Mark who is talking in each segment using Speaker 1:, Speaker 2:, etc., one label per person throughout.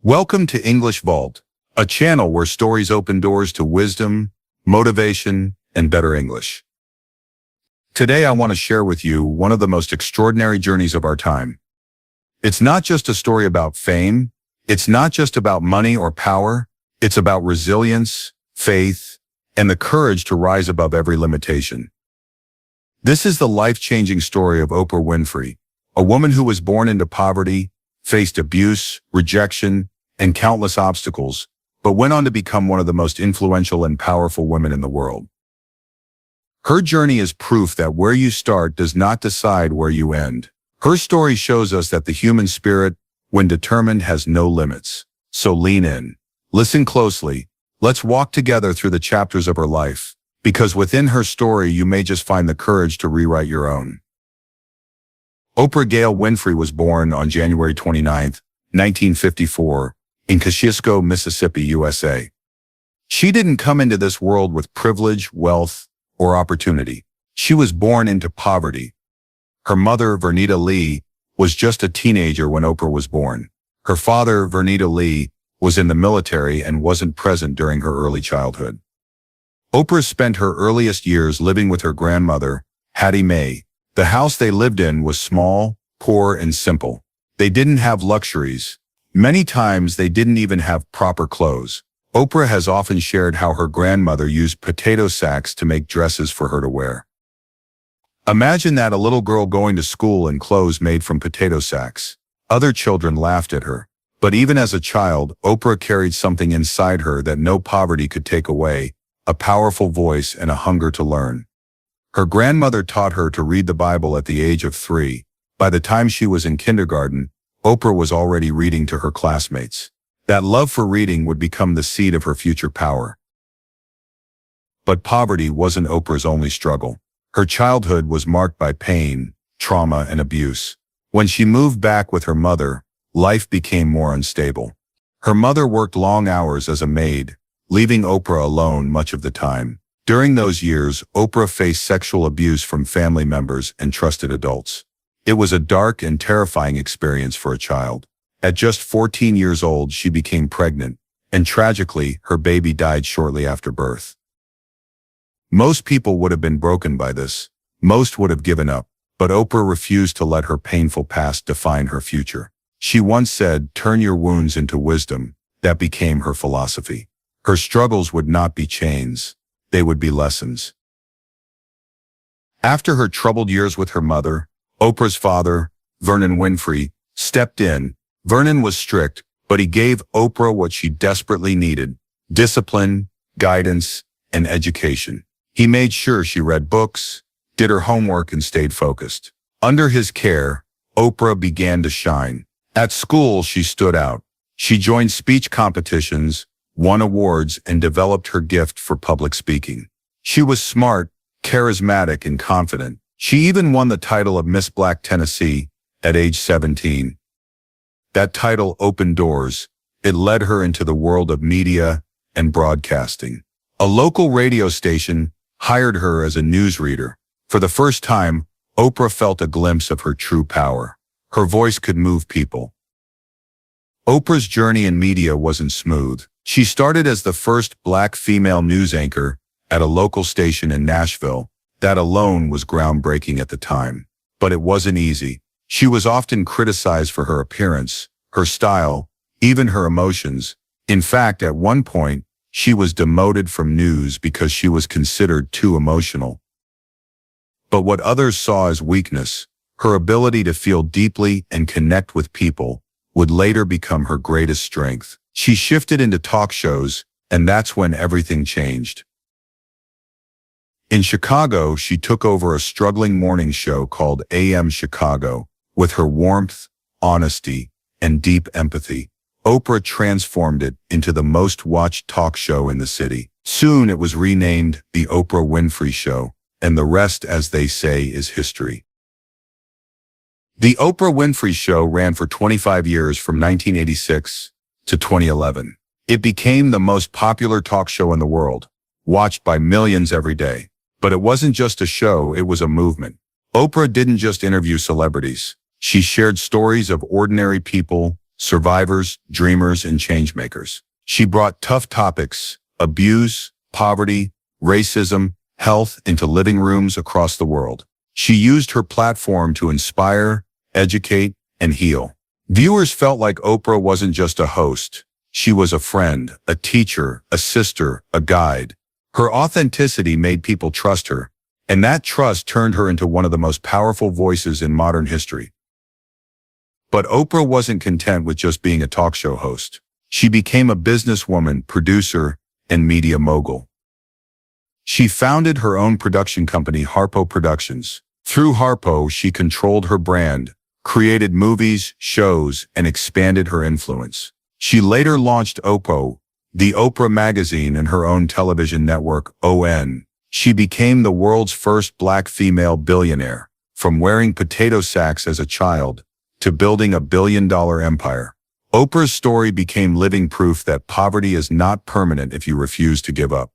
Speaker 1: Welcome to English Vault, a channel where stories open doors to wisdom, motivation, and better English. Today I want to share with you one of the most extraordinary journeys of our time. It's not just a story about fame, it's not just about money or power, it's about resilience, faith, and the courage to rise above every limitation. This is the life-changing story of Oprah Winfrey, a woman who was born into poverty, faced abuse, rejection, and countless obstacles, but went on to become one of the most influential and powerful women in the world. Her journey is proof that where you start does not decide where you end. Her story shows us that the human spirit, when determined, has no limits. So lean in, listen closely, let's walk together through the chapters of her life, because within her story you may just find the courage to rewrite your own. Oprah Gail Winfrey was born on January 29, 1954, in Kosciuszko, Mississippi, USA. She didn't come into this world with privilege, wealth, or opportunity. She was born into poverty. Her mother, Vernita Lee, was just a teenager when Oprah was born. Her father, Vernita Lee, was in the military and wasn't present during her early childhood. Oprah spent her earliest years living with her grandmother, Hattie Mae. The house they lived in was small, poor, and simple. They didn't have luxuries. Many times they didn't even have proper clothes. Oprah has often shared how her grandmother used potato sacks to make dresses for her to wear. Imagine that, a little girl going to school in clothes made from potato sacks. Other children laughed at her. But even as a child, Oprah carried something inside her that no poverty could take away, a powerful voice and a hunger to learn. Her grandmother taught her to read the Bible at the age of 3. By the time she was in kindergarten, Oprah was already reading to her classmates. That love for reading would become the seed of her future power. But poverty wasn't Oprah's only struggle. Her childhood was marked by pain, trauma, and abuse. When she moved back with her mother, life became more unstable. Her mother worked long hours as a maid, leaving Oprah alone much of the time. During those years, Oprah faced sexual abuse from family members and trusted adults. It was a dark and terrifying experience for a child. At just 14 years old, she became pregnant, and tragically, her baby died shortly after birth. Most people would have been broken by this. Most would have given up, but Oprah refused to let her painful past define her future. She once said, "Turn your wounds into wisdom." That became her philosophy. Her struggles would not be chains. They would be lessons. After her troubled years with her mother, Oprah's father, Vernon Winfrey, stepped in. Vernon was strict, but he gave Oprah what she desperately needed: discipline, guidance, and education. He made sure she read books, did her homework, and stayed focused. Under his care, Oprah began to shine. At school, she stood out. She joined speech competitions, won awards, and developed her gift for public speaking. She was smart, charismatic, and confident. She even won the title of Miss Black Tennessee at age 17. That title opened doors. It led her into the world of media and broadcasting. A local radio station hired her as a newsreader. For the first time, Oprah felt a glimpse of her true power. Her voice could move people. Oprah's journey in media wasn't smooth. She started as the first black female news anchor at a local station in Nashville. That alone was groundbreaking at the time. But it wasn't easy. She was often criticized for her appearance, her style, even her emotions. In fact, at one point, she was demoted from news because she was considered too emotional. But what others saw as weakness, her ability to feel deeply and connect with people, would later become her greatest strength. She shifted into talk shows, and that's when everything changed. In Chicago, she took over a struggling morning show called AM Chicago. With her warmth, honesty, and deep empathy, Oprah transformed it into the most watched talk show in the city. Soon it was renamed The Oprah Winfrey Show, and the rest, as they say, is history. The Oprah Winfrey Show ran for 25 years from 1986 to 2011. It became the most popular talk show in the world, watched by millions every day. But it wasn't just a show, it was a movement. Oprah didn't just interview celebrities. She shared stories of ordinary people, survivors, dreamers, and changemakers. She brought tough topics, abuse, poverty, racism, health into living rooms across the world. She used her platform to inspire, educate, and heal. Viewers felt like Oprah wasn't just a host. She was a friend, a teacher, a sister, a guide. Her authenticity made people trust her, and that trust turned her into one of the most powerful voices in modern history. But Oprah wasn't content with just being a talk show host. She became a businesswoman, producer, and media mogul. She founded her own production company, Harpo Productions. Through Harpo, she controlled her brand, created movies, shows, and expanded her influence. She later launched Oprah, the Oprah magazine, and her own television network, ON. She became the world's first black female billionaire, from wearing potato sacks as a child to building a billion-dollar empire. Oprah's story became living proof that poverty is not permanent if you refuse to give up.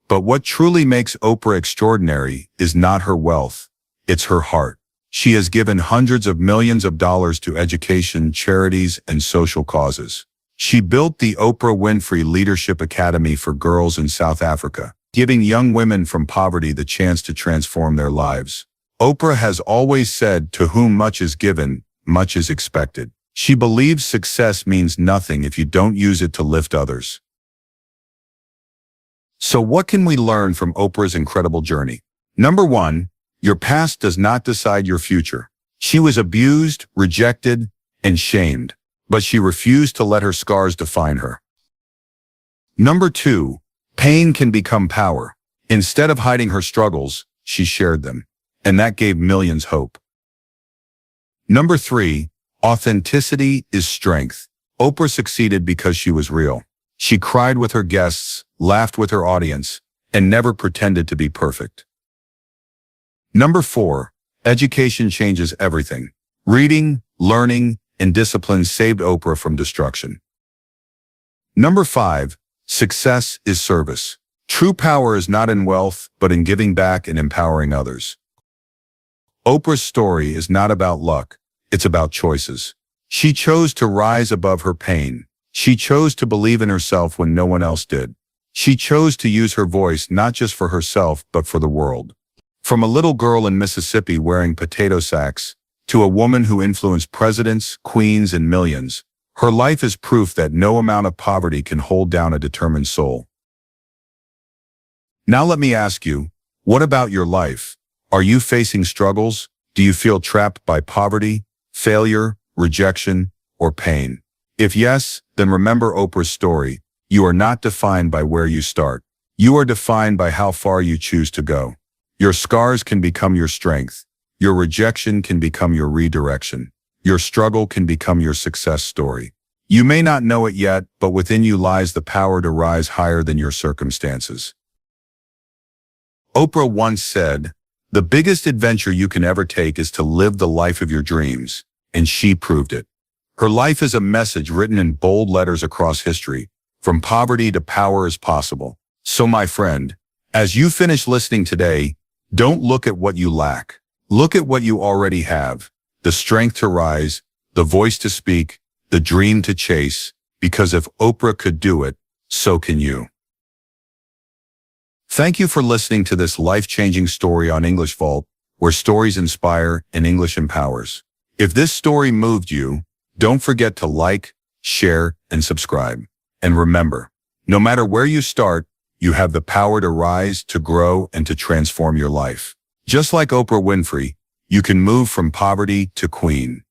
Speaker 1: But what truly makes Oprah extraordinary is not her wealth, it's her heart. She has given hundreds of millions of dollars to education, charities, and social causes. She built the Oprah Winfrey Leadership Academy for girls in South Africa, giving young women from poverty the chance to transform their lives. Oprah has always said, "To whom much is given, much is expected." She believes success means nothing if you don't use it to lift others. So what can we learn from Oprah's incredible journey? Number 1, your past does not decide your future. She was abused, rejected, and shamed, but she refused to let her scars define her. Number 2, pain can become power. Instead of hiding her struggles, she shared them, and that gave millions hope. Number 3, authenticity is strength. Oprah succeeded because she was real. She cried with her guests, laughed with her audience, and never pretended to be perfect. Number 4, education changes everything. Reading, learning, and discipline saved Oprah from destruction. Number 5, success is service. True power is not in wealth, but in giving back and empowering others. Oprah's story is not about luck, it's about choices. She chose to rise above her pain. She chose to believe in herself when no one else did. She chose to use her voice not just for herself, but for the world. From a little girl in Mississippi wearing potato sacks, to a woman who influenced presidents, queens, and millions, her life is proof that no amount of poverty can hold down a determined soul. Now let me ask you, what about your life? Are you facing struggles? Do you feel trapped by poverty, failure, rejection, or pain? If yes, then remember Oprah's story. You are not defined by where you start. You are defined by how far you choose to go. Your scars can become your strength. Your rejection can become your redirection. Your struggle can become your success story. You may not know it yet, but within you lies the power to rise higher than your circumstances. Oprah once said, "The biggest adventure you can ever take is to live the life of your dreams," and she proved it. Her life is a message written in bold letters across history. From poverty to power is possible. So my friend, as you finish listening today, don't look at what you lack. Look at what you already have. The strength to rise, the voice to speak, the dream to chase, because if Oprah could do it, so can you. Thank you for listening to this life-changing story on English Vault, where stories inspire and English empowers. If this story moved you, don't forget to like, share, and subscribe. And remember, no matter where you start, you have the power to rise, to grow, and to transform your life. Just like Oprah Winfrey, you can move from poverty to queen.